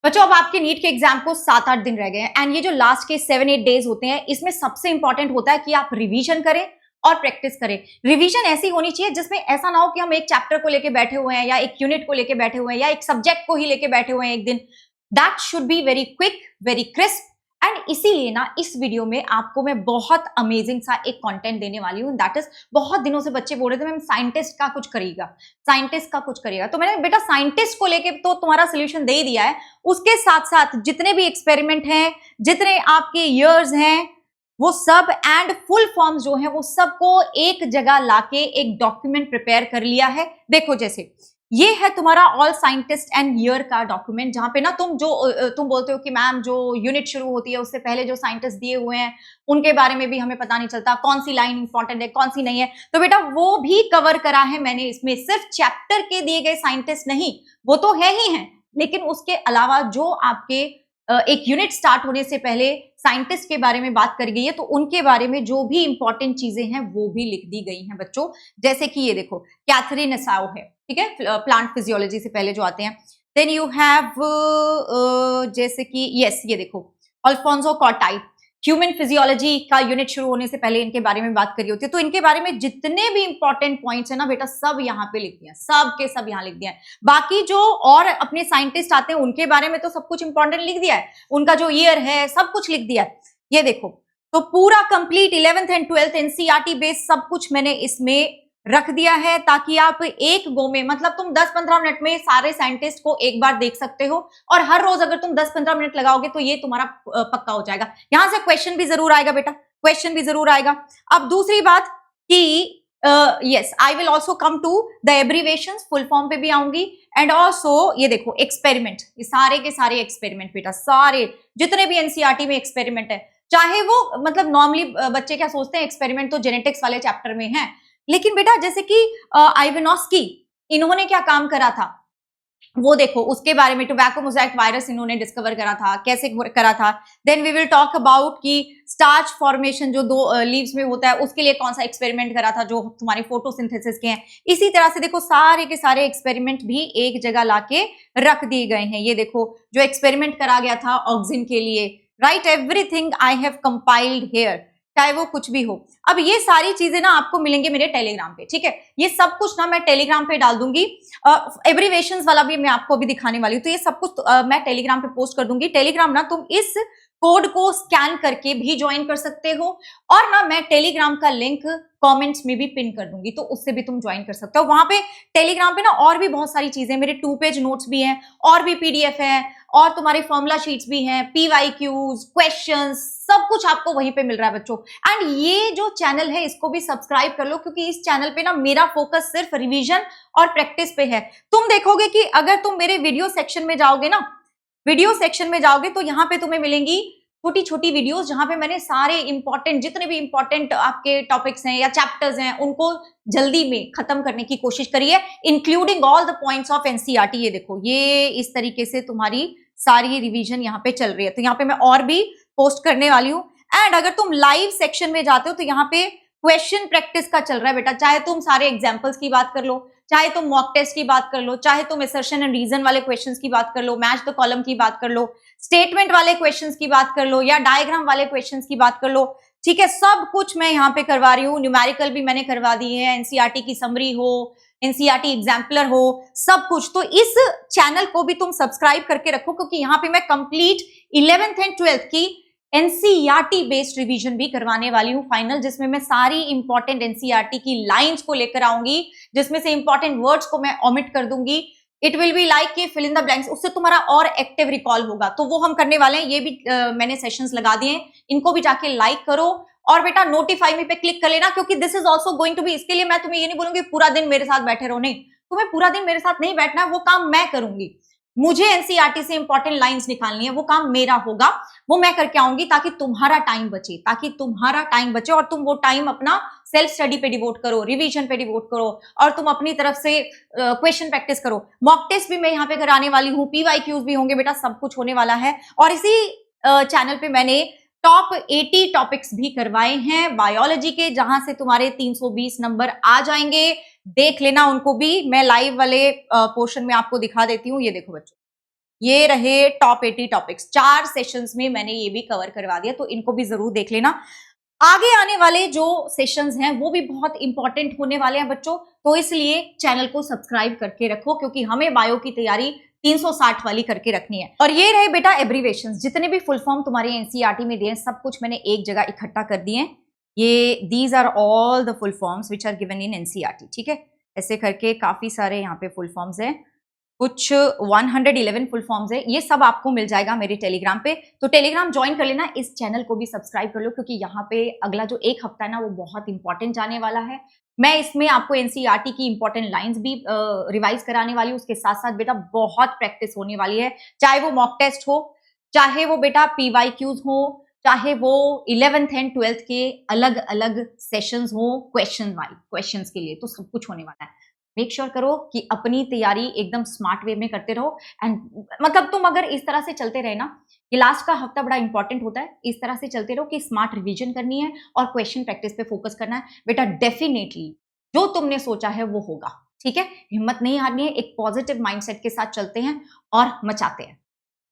बच्चों अब आपके नीट के एग्जाम को 7-8 दिन रह गए हैं एंड ये जो लास्ट के 7-8 डेज होते हैं इसमें सबसे इंपॉर्टेंट होता है कि आप रिवीजन करें और प्रैक्टिस करें। रिवीजन ऐसी होनी चाहिए जिसमें ऐसा ना हो कि हम एक चैप्टर को लेके बैठे हुए हैं या एक यूनिट को लेके बैठे हुए हैं या एक सब्जेक्ट को ही लेके बैठे हुए हैं एक दिन। That should be very quick, very crisp. And इसीलिए ना इस वीडियो में आपको मैं बहुत अमेजिंग सा एक कंटेंट देने वाली हूँ। दैट इज, बहुत दिनों से बच्चे बोल रहे थे मैम साइंटिस्ट का कुछ करेगा, साइंटिस्ट का कुछ करेगा, तो मैंने बेटा साइंटिस्ट को लेके तो तुम्हारा सोल्यूशन दे ही दिया है। उसके साथ साथ जितने भी एक्सपेरिमेंट हैं, जितने आपके ईयर्स हैं, वो सब एंड फुल फॉर्म्स जो है वो सबको एक जगह लाके एक डॉक्यूमेंट प्रिपेयर कर लिया है। देखो जैसे ये है तुम्हारा ऑल साइंटिस्ट एंड ईयर का डॉक्यूमेंट, जहां पे ना तुम बोलते हो कि मैम जो यूनिट शुरू होती है उससे पहले जो साइंटिस्ट दिए हुए हैं उनके बारे में भी हमें पता नहीं चलता, कौन सी लाइन इंपॉर्टेंट है कौन सी नहीं है। तो बेटा वो भी कवर करा है मैंने इसमें। सिर्फ चैप्टर के दिए गए साइंटिस्ट नहीं, वो तो है ही है, लेकिन उसके अलावा जो आपके एक यूनिट स्टार्ट होने से पहले साइंटिस्ट के बारे में बात करी गई है, तो उनके बारे में जो भी इंपॉर्टेंट चीजें हैं वो भी लिख दी गई हैं बच्चों। जैसे कि ये देखो कैथरीन असाओ है, ठीक है, प्लांट फिजियोलॉजी से पहले जो आते हैं। देन यू हैव जैसे कि यस ये देखो अल्फोंसो कॉटाई, ह्यूमन फिजियोलॉजी का यूनिट शुरू होने से पहले इनके बारे में बात करी होती है। तो इनके बारे में जितने भी इंपॉर्टेंट पॉइंट्स है ना बेटा सब यहाँ पे लिख दिया, सब के सब यहाँ लिख दिया है। बाकी जो और अपने साइंटिस्ट आते हैं उनके बारे में तो सब कुछ इंपॉर्टेंट लिख दिया है, उनका जो ईयर है सब कुछ लिख दिया है। ये देखो तो पूरा complete 11th and 12th NCERT based सब कुछ मैंने इसमें रख दिया है, ताकि आप एक गो में मतलब तुम 10-15 मिनट में सारे साइंटिस्ट को एक बार देख सकते हो। और हर रोज अगर तुम 10-15 मिनट लगाओगे तो ये तुम्हारा पक्का हो जाएगा। यहां से क्वेश्चन भी जरूर आएगा बेटा, क्वेश्चन भी जरूर आएगा। अब दूसरी बात कि yes I will also come to the abbreviation, full form पे भी आऊंगी। एंड ऑल्सो ये देखो एक्सपेरिमेंट, ये सारे के सारे एक्सपेरिमेंट बेटा, सारे जितने भी एनसीईआरटी में एक्सपेरिमेंट है, चाहे वो मतलब नॉर्मली बच्चे क्या सोचते हैं एक्सपेरिमेंट तो जेनेटिक्स वाले चैप्टर में है, लेकिन बेटा जैसे कि आइवेनॉस्की, इन्होंने क्या काम करा था वो देखो, उसके बारे में टोबैको मोज़ेक वायरस इन्होंने डिस्कवर करा था, कैसे करा था। Then we will talk about कि स्टार्च फॉर्मेशन जो दो लीव्स में होता है उसके लिए कौन सा एक्सपेरिमेंट करा था जो तुम्हारे फोटोसिंथेसिस के हैं। इसी तरह से देखो सारे के सारे एक्सपेरिमेंट भी एक जगह लाके रख दिए गए हैं। ये देखो जो एक्सपेरिमेंट करा गया था ऑक्सिन के लिए, right, everything I have compiled here, चाहे वो कुछ भी हो। अब ये सारी चीजें ना आपको मिलेंगे मेरे टेलीग्राम पे, ठीक है, ये सब कुछ ना मैं टेलीग्राम पे डाल दूंगी। एब्रीवेशंस वाला भी मैं आपको अभी दिखाने वाली हूँ, तो ये सब कुछ मैं टेलीग्राम पे पोस्ट कर दूंगी। टेलीग्राम ना तुम इस कोड को स्कैन करके भी ज्वाइन कर सकते हो, और ना मैं टेलीग्राम का लिंक कमेंट्स में भी पिन कर दूंगी, तो उससे भी तुम ज्वाइन कर सकते हो। वहां पे टेलीग्राम पे ना और भी बहुत सारी चीजें, मेरे 2 पेज नोट्स भी हैं, और भी पीडीएफ है, और तुम्हारे फॉर्मूला शीट्स भी हैं, पीवाईक्यूज, क्वेश्चंस, सब कुछ आपको वहीं पे मिल रहा है बच्चों। एंड ये जो चैनल है इसको भी सब्सक्राइब कर लो, क्योंकि इस चैनल पे ना मेरा फोकस सिर्फ रिवीजन और प्रैक्टिस पे है। तुम देखोगे कि अगर तुम मेरे वीडियो सेक्शन में जाओगे ना, वीडियो सेक्शन में जाओगे तो यहाँ पे तुम्हें मिलेंगी छोटी छोटी वीडियोस, जहां पे मैंने सारे इंपॉर्टेंट जितने भी इंपॉर्टेंट आपके टॉपिक्स हैं या चैप्टर्स हैं उनको जल्दी में खत्म करने की कोशिश करी है, including all the points of NCERT. ये देखो ये इस तरीके से तुम्हारी सारी रिवीजन यहाँ पे चल रही है, तो यहाँ पे मैं और भी पोस्ट करने वाली हूँ। एंड अगर तुम लाइव सेक्शन में जाते हो तो यहाँ पे क्वेश्चन प्रैक्टिस का चल रहा है बेटा, चाहे तुम सारे एग्जाम्पल्स की बात कर लो, चाहे तुम मॉक टेस्ट की बात कर लो, चाहे तुम असर्शन एंड रीजन वाले क्वेश्चंस की बात कर लो, मैच द कॉलम की बात कर लो, स्टेटमेंट वाले क्वेश्चंस की बात कर लो, या डायग्राम वाले क्वेश्चंस की बात कर लो, ठीक है, सब कुछ मैं यहाँ पे करवा रही हूँ। न्यूमेरिकल भी मैंने करवा दी है, एनसीईआरटी की समरी हो, एनसीईआरटी एग्जाम्पलर हो, सब कुछ। तो इस चैनल को भी तुम सब्सक्राइब करके रखो, क्योंकि यहाँ पे मैं कंप्लीट 11th एंड 12th की एनसीईआरटी बेस्ड रिवीजन भी करवाने वाली हूँ फाइनल, जिसमें मैं सारी इंपॉर्टेंट एनसीईआरटी की लाइंस को लेकर आऊंगी, जिसमें से इंपॉर्टेंट वर्ड्स को मैं ओमिट कर दूंगी। इट विल बी लाइक कि फिल इन द ब्लैंक्स, उससे तुम्हारा और एक्टिव रिकॉल होगा, तो वो हम करने वाले हैं। ये भी मैंने सेशंस लगा दिए हैं, इनको भी जाके लाइक करो, और बेटा नोटिफाई मी पे क्लिक कर लेना, क्योंकि this is also going to be, इसके लिए मैं तुम्हें ये नहीं बोलूंगी पूरा दिन मेरे साथ बैठे रहो, नहीं, तुम्हें पूरा दिन मेरे साथ नहीं बैठना है, वो काम मैं करूंगी। मुझे एनसीईआरटी से इंपॉर्टेंट लाइंस निकालनी है, वो काम मेरा होगा, वो मैं करके आऊंगी, ताकि तुम्हारा टाइम बचे, ताकि तुम्हारा टाइम बचे और तुम वो टाइम अपना सेल्फ स्टडी पे डिवोट करो, रिवीजन पे डिवोट करो, और तुम अपनी तरफ से क्वेश्चन प्रैक्टिस करो। मॉक टेस्ट भी मैं यहाँ पे कराने वाली हूँ, पीवाईक्यूज भी होंगे बेटा, सब कुछ होने वाला है। और इसी चैनल पे मैंने टॉप 80 टॉपिक्स भी करवाए हैं बायोलॉजी के, जहां से तुम्हारे 320 नंबर आ जाएंगे। देख लेना उनको भी, मैं लाइव वाले पोर्शन में आपको दिखा देती हूँ। ये देखो बच्चों, ये रहे टॉप 80 टॉपिक्स, 4 सेशंस में मैंने ये भी कवर करवा दिया, तो इनको भी जरूर देख लेना। आगे आने वाले जो सेशंस हैं वो भी बहुत इंपॉर्टेंट होने वाले हैं बच्चों, तो इसलिए चैनल को सब्सक्राइब करके रखो, क्योंकि हमें बायो की तैयारी 360 वाली करके रखनी है। और ये रहे बेटा एब्रीवेशंस, जितने भी फुल फॉर्म तुम्हारे एनसीईआरटी में दिए सब कुछ मैंने एक जगह इकट्ठा कर दिए हैं। ये these are all the full forms which are given in NCERT, ठीक है। ऐसे करके काफी सारे यहाँ पे फुल फॉर्म्स हैं, कुछ 111 फुल फॉर्म्स है, ये सब आपको मिल जाएगा मेरे टेलीग्राम पे। तो टेलीग्राम ज्वाइन कर लेना, इस चैनल को भी सब्सक्राइब कर लो, क्योंकि यहाँ पे अगला जो एक हफ्ता है ना वो बहुत इंपॉर्टेंट जाने वाला है। मैं इसमें आपको एनसीईआरटी की इंपॉर्टेंट लाइंस भी रिवाइज कराने वाली हूँ, उसके साथ साथ बेटा बहुत प्रैक्टिस होने वाली है, चाहे वो मॉक टेस्ट हो, चाहे वो बेटा पीवाईक्यूज हो, चाहे वो 11th एंड 12th के अलग अलग सेशंस हो क्वेश्चंस के लिए, तो सब कुछ होने वाला है। मेक श्योर करो कि अपनी तैयारी एकदम स्मार्ट वे में करते रहो। एंड मतलब तुम अगर इस तरह से चलते रहे ना, ये लास्ट का हफ्ता बड़ा इंपॉर्टेंट होता है, इस तरह से चलते रहो कि स्मार्ट रिवीजन करनी है और क्वेश्चन प्रैक्टिस पे फोकस करना है बेटा। डेफिनेटली जो तुमने सोचा है वो होगा, ठीक है। हिम्मत नहीं हारनी है, एक पॉजिटिव माइंडसेट के साथ चलते हैं और मचाते हैं।